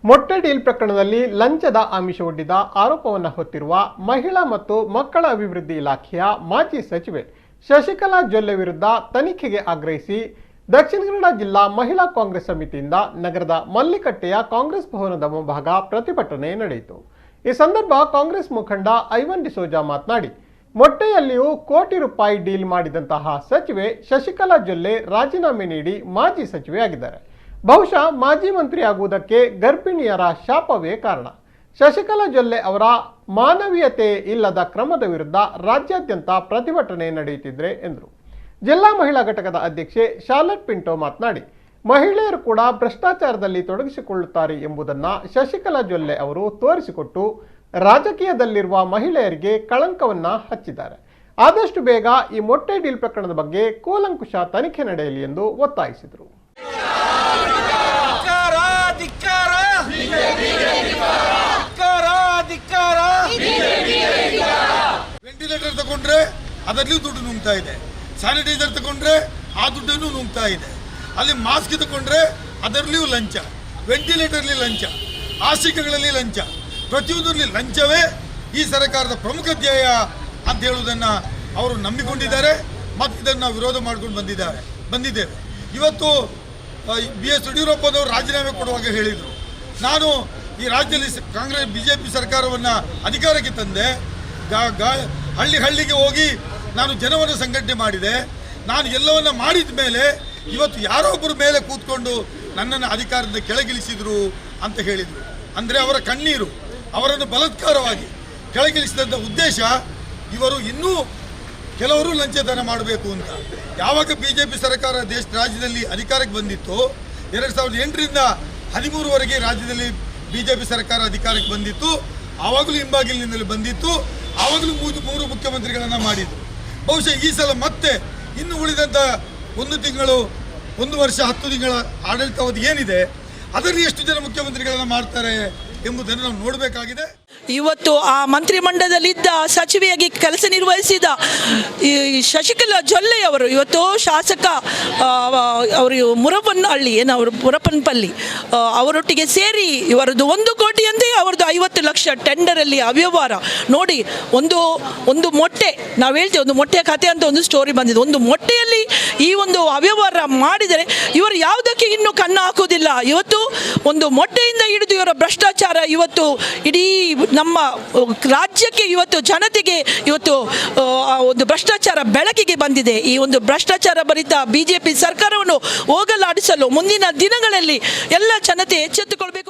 ಮೊಟ್ಟೆ ಡೀಲ್ ಪ್ರಕರಣದಲ್ಲಿ ಲಂಚದ ಆಮಿಷವೊಡ್ಡಿದ ಆರೋಪವನ್ನು ಹೊತ್ತಿರುವ ಮಹಿಳಾ ಮತ್ತು ಮಕ್ಕಳ ಅಭಿವೃದ್ಧಿ ಇಲಾಖೆಯ ಮಾಜಿ ಸಚಿವೆ ಶಶಿಕಲಾ ಜೊಲ್ಲೆ ವಿರುದ್ಧ ತನಿಖೆಗೆ ಆಗ್ರಹಿಸಿ ದಕ್ಷಿಣ ಕನ್ನಡ ಜಿಲ್ಲಾ ಮಹಿಳಾ ಕಾಂಗ್ರೆಸ್ ಸಮಿತಿಯಿಂದ ನಗರದ ಮಲ್ಲಿಕಟ್ಟೆಯ ಕಾಂಗ್ರೆಸ್ ಭವನದ ಮುಂಭಾಗ ಪ್ರತಿಭಟನೆ ನಡೆಯಿತು. ಈ ಸಂದರ್ಭ ಕಾಂಗ್ರೆಸ್ ಮುಖಂಡ ಐವನ್ ಡಿಸೋಜಾ ಮಾತನಾಡಿ, ಮೊಟ್ಟೆಯಲ್ಲಿಯೂ ಕೋಟಿ ರೂಪಾಯಿ ಡೀಲ್ ಮಾಡಿದಂತಹ ಸಚಿವೆ ಶಶಿಕಲಾ ಜೊಲ್ಲೆ ರಾಜೀನಾಮೆ ನೀಡಿ ಮಾಜಿ ಸಚಿವೆ ಆಗಿದ್ದಾರೆ. ಬಹುಶಃ ಮಾಜಿ ಮಂತ್ರಿ ಆಗುವುದಕ್ಕೆ ಗರ್ಭಿಣಿಯರ ಶಾಪವೇ ಕಾರಣ. ಶಶಿಕಲಾ ಜೊಲ್ಲೆ ಅವರ ಮಾನವೀಯತೆ ಇಲ್ಲದ ಕ್ರಮದ ವಿರುದ್ಧ ರಾಜ್ಯಾದ್ಯಂತ ಪ್ರತಿಭಟನೆ ನಡೆಯುತ್ತಿದೆ ಎಂದರು. ಜಿಲ್ಲಾ ಮಹಿಳಾ ಘಟಕದ ಅಧ್ಯಕ್ಷೆ ಶಾರ್ಲೆಟ್ ಪಿಂಟೋ ಮಾತನಾಡಿ, ಮಹಿಳೆಯರು ಕೂಡ ಭ್ರಷ್ಟಾಚಾರದಲ್ಲಿ ತೊಡಗಿಸಿಕೊಳ್ಳುತ್ತಾರೆ ಎಂಬುದನ್ನು ಶಶಿಕಲಾ ಜೊಲ್ಲೆ ಅವರು ತೋರಿಸಿಕೊಟ್ಟು ರಾಜಕೀಯದಲ್ಲಿರುವ ಮಹಿಳೆಯರಿಗೆ ಕಳಂಕವನ್ನ ಹಚ್ಚಿದ್ದಾರೆ. ಆದಷ್ಟು ಬೇಗ ಈ ಮೊಟ್ಟೆ ಡೀಲ್ ಪ್ರಕರಣದ ಬಗ್ಗೆ ಕೂಲಂಕುಷ ತನಿಖೆ ನಡೆಯಲಿ ಎಂದು ಒತ್ತಾಯಿಸಿದರು. ವೆಂಟಿಲೇಟರ್ ತಗೊಂಡ್ರೆ ಅದರಲ್ಲಿಯೂ ದುಡ್ಡು ನುಂಗ್ತಾ ಇದೆ, ಸ್ಯಾನಿಟೈಸರ್ ತಗೊಂಡ್ರೆ ಆ ದುಡ್ಡನ್ನು ನುಂಗ್ತಾ ಇದೆ, ಅಲ್ಲಿ ಮಾಸ್ಕ್ ತಗೊಂಡ್ರೆ ಅದರಲ್ಲಿಯೂ ಲಂಚ, ವೆಂಟಿಲೇಟರ್ಲಿ ಲಂಚ, ಹಾಸಿಗೆಗಳಲ್ಲಿ ಲಂಚ, ಪ್ರತಿಯೊಂದರಲ್ಲಿ ಲಂಚವೇ ಈ ಸರ್ಕಾರದ ಪ್ರಮುಖ ಧ್ಯೇಯ ಅಂತ ಹೇಳುವುದನ್ನು ಅವರು ನಂಬಿಕೊಂಡಿದ್ದಾರೆ ಮತ್ತು ಇದನ್ನು ವಿರೋಧ ಮಾಡ್ಕೊಂಡು ಬಂದಿದ್ದೇವೆ. ಇವತ್ತು BS ಯಡಿಯೂರಪ್ಪನವರು ರಾಜೀನಾಮೆ ಕೊಡುವಾಗ ಹೇಳಿದರು, ನಾನು ಈ ರಾಜ್ಯದಲ್ಲಿ ಕಾಂಗ್ರೆಸ್ BJP ಸರ್ಕಾರವನ್ನು ಅಧಿಕಾರಕ್ಕೆ ತಂದೆ, ಹಳ್ಳಿಗೆ ಹೋಗಿ ನಾನು ಜನವನ್ನು ಸಂಘಟನೆ ಮಾಡಿದೆ, ನಾನು ಎಲ್ಲವನ್ನ ಮಾಡಿದ ಮೇಲೆ ಇವತ್ತು ಯಾರೋ ಒಬ್ಬರ ಮೇಲೆ ಕೂತ್ಕೊಂಡು ನನ್ನನ್ನು ಅಧಿಕಾರದಿಂದ ಕೆಳಗಿಳಿಸಿದರು ಅಂತ ಹೇಳಿದರು. ಅಂದರೆ ಅವರ ಕಣ್ಣೀರು ಅವರನ್ನು ಬಲಾತ್ಕಾರವಾಗಿ ಕೆಳಗಿಳಿಸಿದಂಥ ಉದ್ದೇಶ ಇವರು ಇನ್ನೂ ಕೆಲವರು ಲಂಚದಾನ ಮಾಡಬೇಕು ಅಂತ. ಯಾವಾಗ BJP ಸರ್ಕಾರ ರಾಜ್ಯದಲ್ಲಿ ಅಧಿಕಾರಕ್ಕೆ ಬಂದಿತ್ತು, 2008ರಿಂದ 2013ವರೆಗೆ ರಾಜ್ಯದಲ್ಲಿ BJP ಸರ್ಕಾರ ಅಧಿಕಾರಕ್ಕೆ ಬಂದಿತ್ತು, ಆವಾಗಲೂ ಹಿಂಬಾಗಿಲಿನಿಂದಲೇ ಬಂದಿತ್ತು, ಆವಾಗಲೂ 3 ಮುಖ್ಯಮಂತ್ರಿಗಳನ್ನು ಮಾಡಿದ್ರು. ಬಹುಶಃ ಈ ಸಲ ಮತ್ತೆ ಇನ್ನು ಉಳಿದಂಥ 1 ತಿಂಗಳು 1 ವರ್ಷ 10 ತಿಂಗಳ ಆಡಳಿತಾವಧಿ ಏನಿದೆ ಅದರಲ್ಲಿ ಎಷ್ಟು ಜನ ಮುಖ್ಯಮಂತ್ರಿಗಳನ್ನು ಮಾಡ್ತಾರೆ ಎಂಬುದನ್ನು ನಾವು ನೋಡಬೇಕಾಗಿದೆ. ಇವತ್ತು ಆ ಮಂತ್ರಿಮಂಡಲದಲ್ಲಿದ್ದ ಸಚಿವೆಯಾಗಿ ಕೆಲಸ ನಿರ್ವಹಿಸಿದ ಈ ಶಶಿಕಲಾ ಜೊಲ್ಲೆ ಅವರು ಇವತ್ತು ಶಾಸಕ ಅವರು ಮುರಪ್ಪನಹಳ್ಳಿ ಅವರು ಮುರಪ್ಪನಪಲ್ಲಿ ಅವರೊಟ್ಟಿಗೆ ಸೇರಿ ಇವರದ್ದು 1 ಕೋಟಿಯಂತೆ ಅವರದ್ದು 50 ಲಕ್ಷ ಟೆಂಡರಲ್ಲಿ ಅವ್ಯವಹಾರ ನೋಡಿ. ಒಂದು ಮೊಟ್ಟೆ ನಾವು ಹೇಳ್ತೇವೆ, ಒಂದು ಮೊಟ್ಟೆಯ ಕಥೆ ಅಂತ ಒಂದು ಸ್ಟೋರಿ ಬಂದಿದೆ. ಒಂದು ಮೊಟ್ಟೆಯಲ್ಲಿ ಈ ಒಂದು ಅವ್ಯವಹಾರ ಮಾಡಿದರೆ ಇವರು ಯಾವುದಕ್ಕೆ ಇನ್ನೂ ಕಣ್ಣು ಹಾಕೋದಿಲ್ಲ. ಇವತ್ತು ಒಂದು ಮೊಟ್ಟೆಯಿಂದ ಹಿಡಿದು ಇವರ ಭ್ರಷ್ಟಾಚಾರ ಇವತ್ತು ಇಡೀ ನಮ್ಮ ರಾಜ್ಯಕ್ಕೆ ಇವತ್ತು ಜನತೆಗೆ ಇವತ್ತು ಒಂದು ಭ್ರಷ್ಟಾಚಾರ ಬೆಳಕಿಗೆ ಬಂದಿದೆ. ಈ ಒಂದು ಭ್ರಷ್ಟಾಚಾರ ಭರಿತ BJP ಸರ್ಕಾರವನ್ನು ಹೋಗಲಾಡಿಸಲು ಮುಂದಿನ ದಿನಗಳಲ್ಲಿ ಎಲ್ಲ ಜನತೆ ಎಚ್ಚೆತ್ತುಕೊಳ್ಬೇಕು.